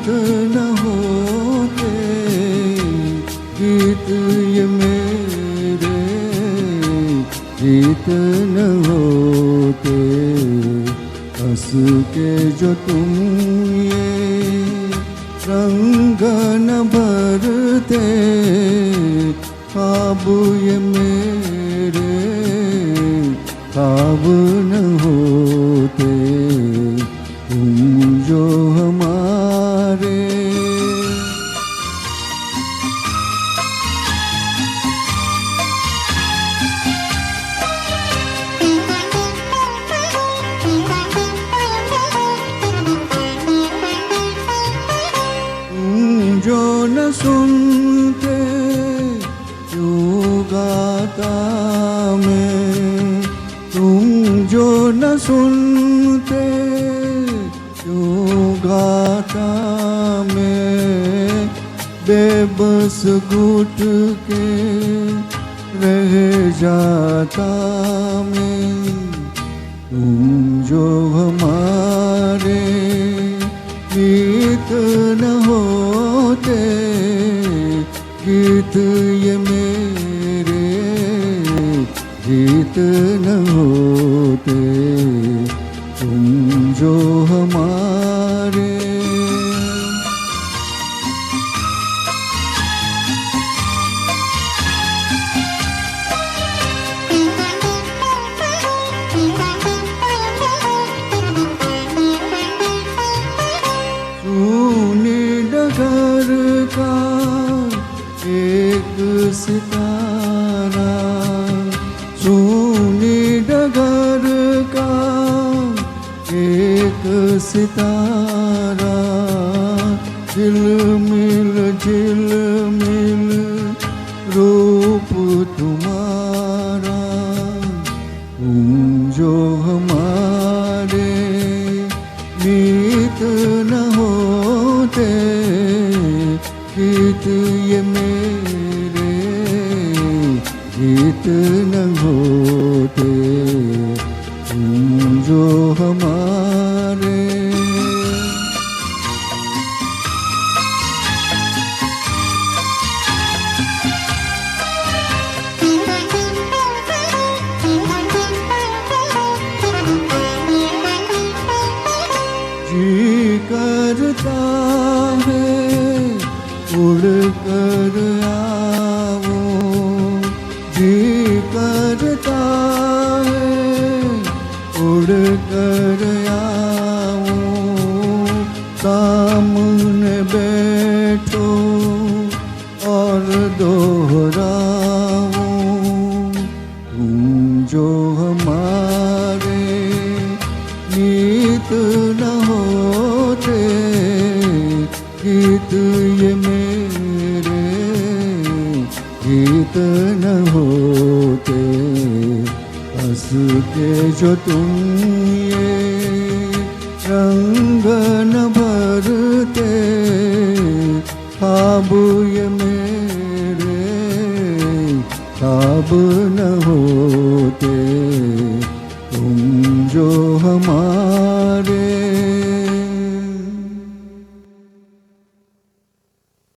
गीत न होते, गीत ये मेरे गीत न होते, हंस के जो तुम ये रंग न भरते, ख्वाब ये मेरे ख्वाब न होते, तुम जो हमारे। तुम जो न सुनते क्यों गाता मैं, तुम जो न सुनते क्यों गाता मैं, बेबस घुट के रह जाता मैं। तुम जो हमारे गीत न होते, गीत ये मेरे गीत न होते, तुम जो हमारे। सुनी डगर का एक सितारा, सुनी डगर का एक सितारा, झिलमिल झिलमिल रूप तुम्हारा। तुम जो हमारे नीत न होते, गीत ये मेरे गीत न होते, तुम जो हमारे। जी करता है उड़ कर आओ, जी करता है उड़ कर आओ, सामने बैठो और दोहराओ। तुम जो हमारे नीत न होते, गीत ये मेरे गीत न होते, हंस के जो तुम ये रंग न भरते, ख्वाब ये मेरे ख्वाब न होते,